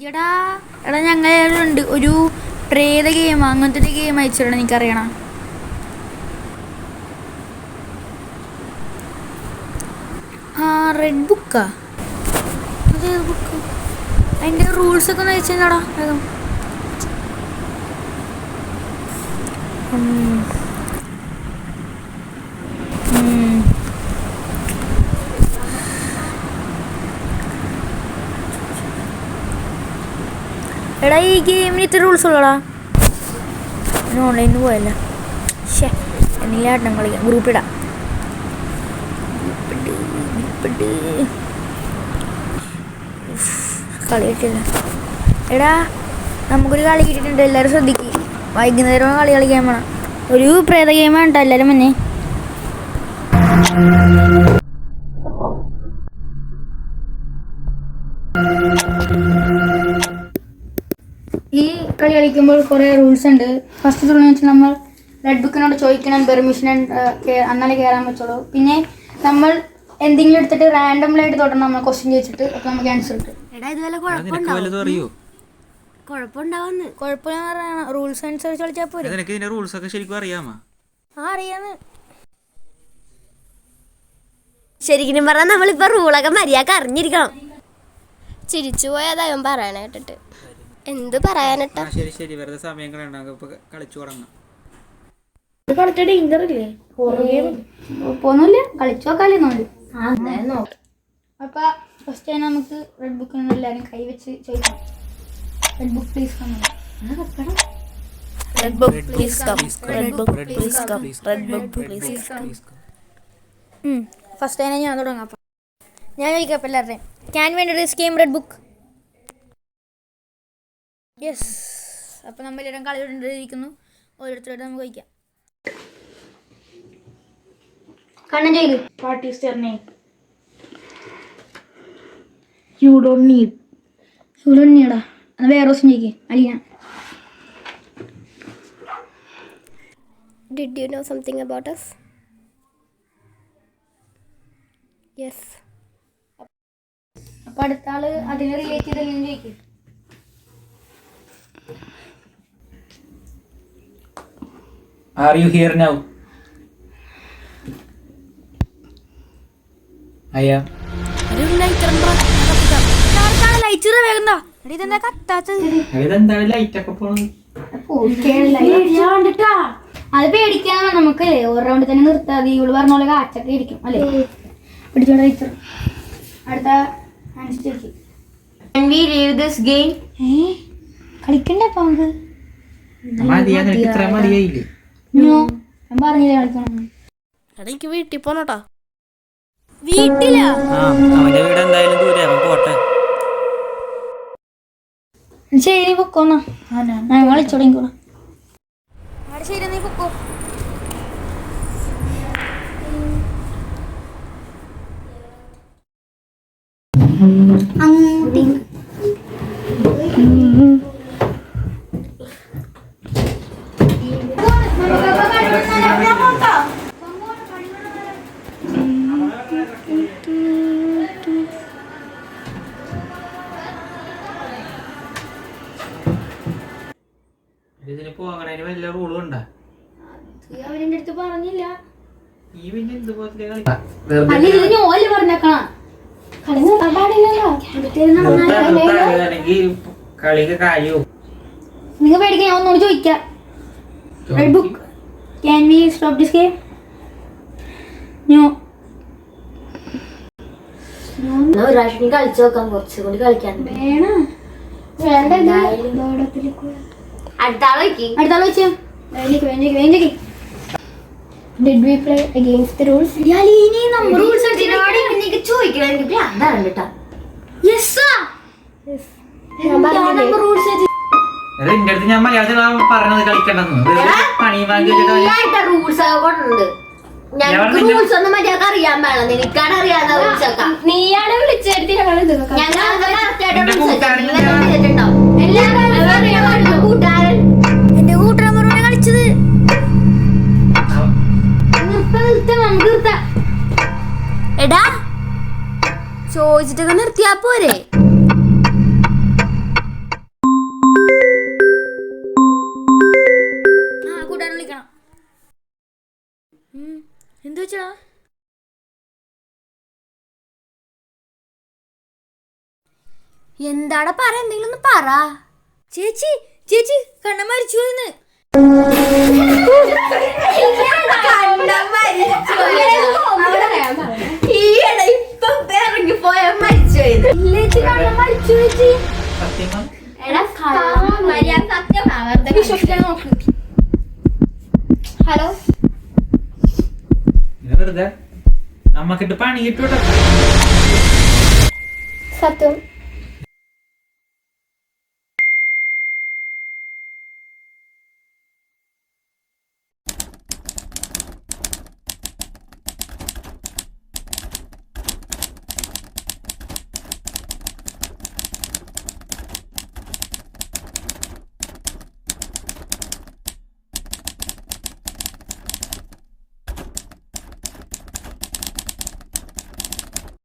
എടാ എടാ ഞങ്ങളുണ്ട് ഒരു പ്രേത ഗെയിം അങ്ങനത്തെ ഒരു ഗെയിം അയച്ചിടണം എനിക്കറിയണം. ആ റെഡ് ബുക്കാ, അതേത് ബുക്ക്? അതിൻ്റെ റൂൾസൊക്കെ ഒന്ന് അയച്ചാടാ വേഗം. എടാ ഈ ഗെയിമിന് ഇത്ര റൂൾസ് ഉള്ളടാ. ഞാൻ ഓൺലൈനിൽ പോയല്ല. ശേ എന്തെങ്കിലും ആട്ടം കളിക്കാം, ഗ്രൂപ്പിടാം. കളി കിട്ടില്ല. എടാ നമുക്കൊരു കളി കിട്ടിയിട്ടുണ്ട്, എല്ലാവരും ശ്രദ്ധിക്കുക. വൈകുന്നേരം കളി കളിക്കാൻ വേണം. ഒരു പ്രേത ഗെയിമാണ് കേട്ടോ, എല്ലാവരും മുന്നേ. ഈ കളി കളിക്കുമ്പോൾ കുറേ റൂൾസ് ഉണ്ട്. ഫസ്റ്റ് റൂൾ എന്ന് വെച്ചാൽ നമ്മൾ റെഡ് ബുക്കിനോട് ചോദിക്കണം പെർമിഷൻ, എന്നാലേ കയറാൻ പറ്റുള്ളൂ. പിന്നെ നമ്മൾ എന്തെങ്കിലും എടുത്തിട്ട് റാൻഡംലായിട്ട് തൊടണം, നമ്മൾ ക്വസ്റ്റ്യൻ ചോദിച്ചിട്ട് അപ്പോൾ നമുക്ക് ആൻസർ കിട്ടും. എടാ ഇതുപോലെ കുഴപ്പമുണ്ടാവുന്നു. കുഴപ്പമില്ലെന്ന് പറയണം, റൂൾസ് അനുസരിച്ച് കളിച്ചാൽ പോരെ. അറിയാന്ന് ശരിക്കും പറഞ്ഞാൽ നമ്മളിപ്പോ റൂളൊക്കെ മര്യാദ അറിഞ്ഞിരിക്കണം. ചിരിച്ചു പോയാൽ അവൻ പറയണ കേട്ടിട്ട് എന്ത് പറയാനട്ടാ. അപ്പൊ ഫസ്റ്റ് തന്നെ നമുക്ക് റെഡ് ബുക്കിനോട് എല്ലാവരും കൈവച്ച് ചോദിക്കാം. Red book please come. Red book please come. Red book please come. Red book please come. First തന്നെ ഞാൻ തുടങ്ങാം. ഞാൻ ചോദിക്കാം അപ്പം എല്ലാവരുടെയും. ക്യാൻ വേണ്ടി this game red book? Yes. അപ്പം നമ്മൾ എല്ലാവരും കളിയോണ്ടിരിക്കുന്നു. ഓരോരുത്തരോട് നമുക്ക് ചോദിക്കാം. കണ്ണൻ ചെയ്ത് What is your name? You don't need. സുലണ്ണിയടാ, അത് വേറെ ദിവസം ചോദിക്കേ. Aleena. Did you know something about us? Yes. അപ്പം അടുത്ത ആള് അതിനെ റിലേറ്റ് ചെയ്ത് എങ്ങനെ ചോദിക്കും. Are you here now? I am. ഇതെന്താണ് ലൈറ്റ് ഒക്കെ പോണത്? അത് പേടിക്കാൻ നമുക്ക് ഒരു റൗണ്ടിൽ തന്നെ നിർത്താതെ ഇവള് പറഞ്ഞ പോലെ കാറ്റൊക്കെ ഇരിക്കും അല്ലേ. പിടിച്ചോടെ ടീച്ചർ. അടുത്ത കളിക്കണ്ടേ അപ്പൊ നമുക്ക്? ഇത്ര മതിയായില്ലേ? ഞാൻ പറഞ്ഞില്ലേ കളിക്കണം. എനിക്ക് വീട്ടിൽ പോണോട്ടാ. വീട്ടിലാ? അവന്റെ വീട് എന്തായാലും ദൂരെ, അവൻ പോട്ടെ. ശരി പൊക്കോന്നാ, ഞാൻ കളിച്ചോടെങ്കിക്കോളാം. ശരി നീ പൊക്കോ. അങ്ങോട്ടേ ഇതിന് പോകണതിന് വല്ല റൂളും ഉണ്ടാ? അവരെന്റെ അടുത്ത് പറഞ്ഞില്ല. ഈ പിന്നെ എന്തുപോലെ പറഞ്ഞേക്കണം കളിക്ക് കാര്യവും. നിങ്ങൾ പേടിക്കാൻ ഞാൻ ഒന്നുകൂടി ചോദിക്കാം. Red book, can we stop this game? No. ഒരു പ്രാവശ്യം കളിച്ചു നോക്കാം, കുറച്ചുകൂടി കളിക്കാൻ വേണം. വേണ്ട അടുത്ത ആളെ വെച്ചോ. Did we play against the rules? Rules ചോദിക്കണം. എനിക്ക് ഭ്രാന്താണ് കേട്ടോ. Yes sir. എന്റെ അടുത്ത് ഞാൻ മലയാളത്തിൽ പറഞ്ഞത് കളിക്കണ്ടെന്ന് പണി വാങ്ങി റൂൾസ് ഒക്കെ കൊണ്ടുണ്ട്. ഞങ്ങൾക്ക് റൂൾസ് ഒന്നും മര്യാദ അറിയാൻ വേണം. നിനക്കാണ് അറിയാവുന്ന റൂൾസ് ഒക്കെ. നീയാണ് വിളിച്ചെടുത്ത് കൂട്ടുകാരൻ എന്റെ കൂട്ടുകാരൻ കളിച്ചത്. എടാ ചോദിച്ചിട്ടൊക്കെ നിർത്തിയാ പോരെ. എന്താടാ പറ, എന്തെങ്കിലും ഒന്ന് പറ. ചേച്ചി ചേച്ചി കണ്ണ മരിച്ചു എന്ന്. ഹലോ, വെറുതെ നമ്മക്കിട്ട് പണി കിട്ടൂട്ടോ. സത്യം